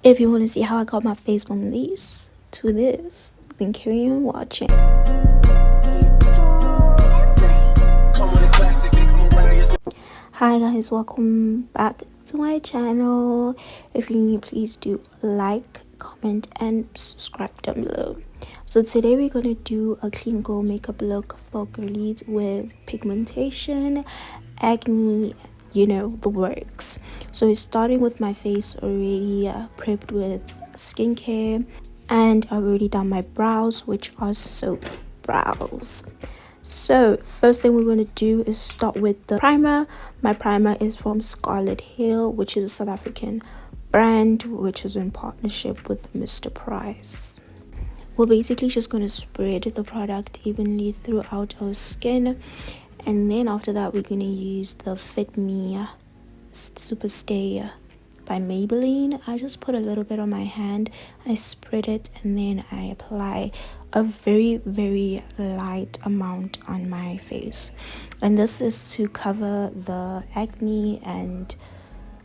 If you want to see how I got my face from this to this, then carry on watching. Hi guys, welcome back to my channel. If you're new, please do like, comment and subscribe down below. So today we're gonna do a clean glow makeup look for girlies with pigmentation, acne, you know, the works. So it's starting with my face already prepped with skincare, and I've already done my brows, which are soap brows. So first thing we're going to do is start with the primer. My primer is from Scarlet Hill, which is a South African brand, which is in partnership with Mr. Price. We're basically just going to spread the product evenly throughout our skin, and then after that we're going to use the Fit Me Super Stay by Maybelline. I just put a little bit on my hand, I spread it, and then I apply a very light amount on my face, and this is to cover the acne and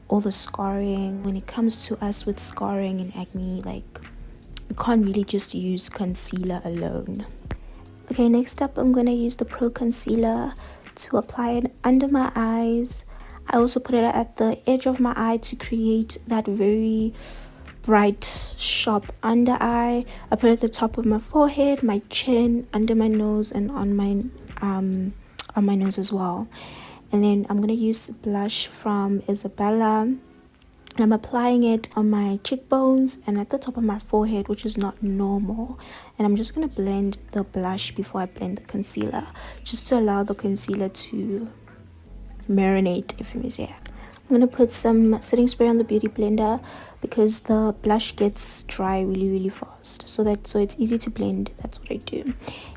all the scarring. When it comes to us with scarring and acne, like, we can't really just use concealer alone. Okay, next up I'm gonna use the Pro Concealer to apply it under my eyes. I also put it at the edge of my eye to create that very bright, sharp under eye. I put it at the top of my forehead, my chin, under my nose, and on my nose as well. And then I'm gonna use blush from Isabella, and I'm applying it on my cheekbones and at the top of my forehead, which is not normal. And I'm just gonna blend the blush before I blend the concealer, just to allow the concealer to marinate, if you may say. I'm gonna put some setting spray on the beauty blender because the blush gets dry really fast, so it's easy to blend. That's what I do.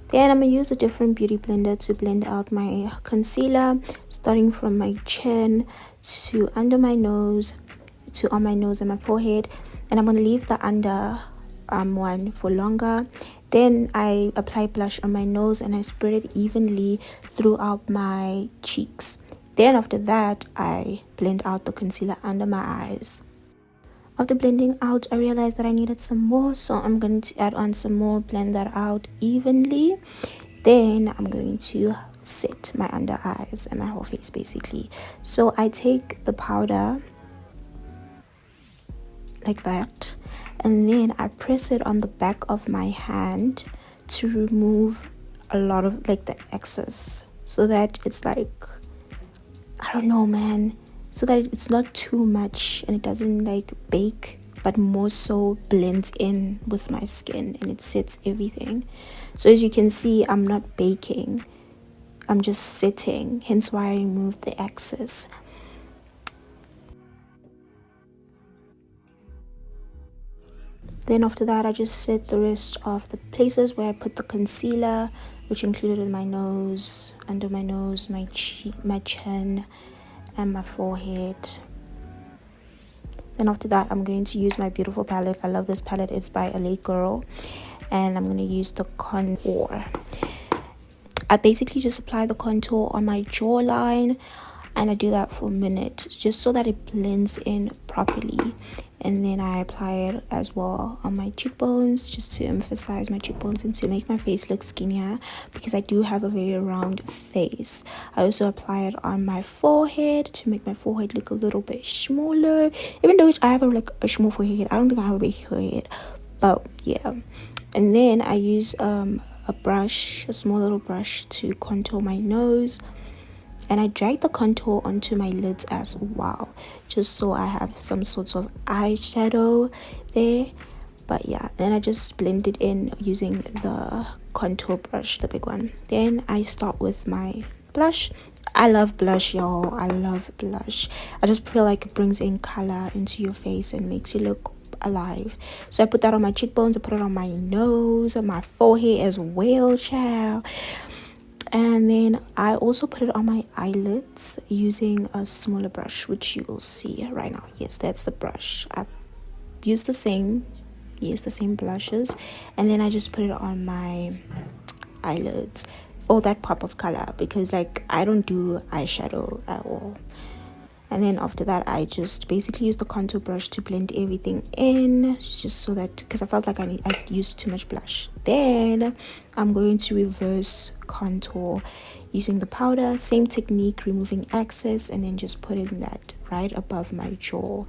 Then I'm gonna use a different beauty blender to blend out my concealer, starting from my chin to under my nose to on my nose and my forehead, and I'm gonna leave the under one for longer. Then I apply blush on my nose and I spread it evenly throughout my cheeks. Then after that, I blend out the concealer under my eyes. After blending out, I realized that I needed some more, so I'm going to add on some more, blend that out evenly. Then I'm going to set my under eyes and my whole face basically. So I take the powder like that, and then I press it on the back of my hand to remove a lot of like the excess, so that it's like, I don't know, man, so that it's not too much and it doesn't like bake, but more so blends in with my skin and it sets everything. So as you can see, I'm not baking, I'm just sitting, hence why I removed the excess. Then after that, I just set the rest of the places where I put the concealer, which included my nose, under my nose, my chin, and my forehead. Then after that, I'm going to use my beautiful palette. I love this palette. It's by LA Girl, and I'm going to use the contour. I basically just apply the contour on my jawline, and I do that for a minute just so that it blends in properly. And then I apply it as well on my cheekbones, just to emphasize my cheekbones and to make my face look skinnier, because I do have a very round face. I also apply it on my forehead to make my forehead look a little bit smaller, even though I have a small forehead. I don't think I have a big forehead, but yeah. And then I use a brush, a small little brush, to contour my nose, and I drag the contour onto my lids as well, just so I have some sorts of eyeshadow there. But yeah, then I just blend it in using the contour brush, the big one. Then I start with my blush. I love blush, y'all. I love blush. I just feel like it brings in color into your face and makes you look alive. So I put that on my cheekbones, I put it on my nose, and my forehead as well, child. And then I also put it on my eyelids using a smaller brush, which you will see right now. Yes, that's the brush. I use the same blushes, and then I just put it on my eyelids for that pop of color, because like I don't do eyeshadow at all. And then after that, I just basically use the contour brush to blend everything in, just so that, because I felt like I used too much blush. Then I'm going to reverse contour using the powder, same technique, removing excess, and then just putting that right above my jaw,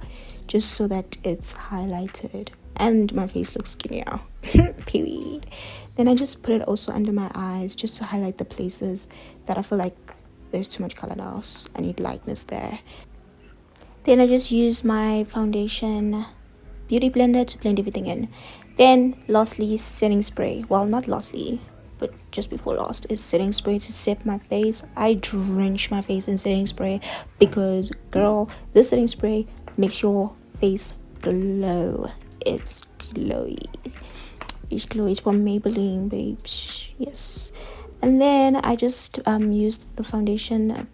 just so that it's highlighted and my face looks skinnier. Period. Then I just put it also under my eyes, just to highlight the places that I feel like there's too much color now. I need lightness there. Then I just use my foundation beauty blender to blend everything in. Then lastly, setting spray. Well, not lastly, but just before last is setting spray to set my face. I drench my face in setting spray because, girl, this setting spray makes your face glow. It's glowy. It's glowy. It's from Maybelline, babes. Yes. And then I just used the foundation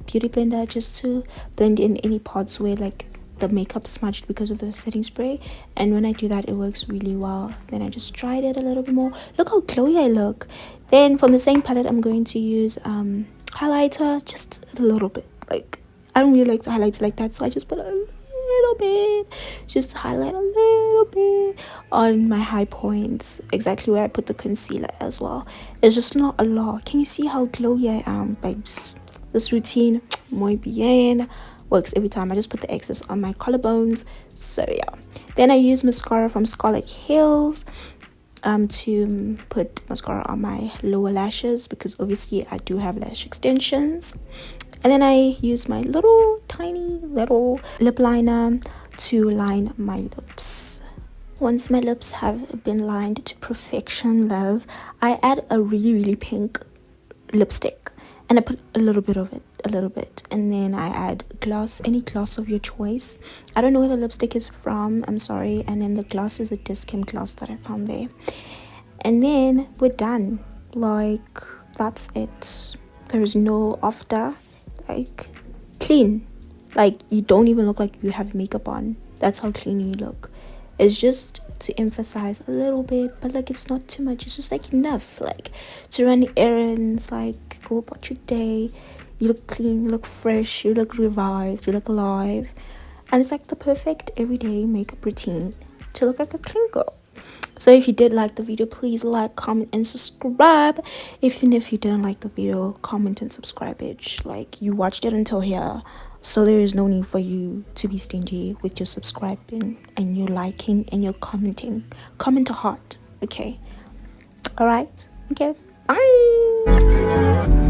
beauty blender just to blend in any parts where like the makeup smudged because of the setting spray. And when I do that, it works really well. Then I just dried it a little bit more. Look how glowy I look. Then from the same palette, I'm going to use highlighter, just a little bit. Like, I don't really like to highlight like that, so I just put a little bit, just to highlight a little bit on my high points, exactly where I put the concealer as well. It's just not a lot. Can you see how glowy I am, babes? This routine, muy bien, works every time. I just put the excess on my collarbones. So yeah. Then I use mascara from Scarlet Hills to put mascara on my lower lashes, because obviously I do have lash extensions. And then I use my little tiny little lip liner to line my lips. Once my lips have been lined to perfection, love, I add a really pink lipstick. And I put a little bit of it, and then I add gloss, any gloss of your choice. I don't know where the lipstick is from, I'm sorry. And then the gloss is a Discam gloss that I found there. And then we're done. Like, that's it. There is no after. Like, clean. Like, you don't even look like you have makeup on. That's how clean you look. It's just to emphasize a little bit, but like, it's not too much. It's just like enough, like, to run errands, like go about your day. You look clean, you look fresh, you look revived, you look alive. And it's like the perfect everyday makeup routine to look like a clean girl. So if you did like the video, please like, comment, and subscribe. Even if you didn't like the video, comment and subscribe, bitch. Like, you watched it until here, so there is no need for you to be stingy with your subscribing and your liking and your commenting. Comment a heart, okay? All right, okay, bye.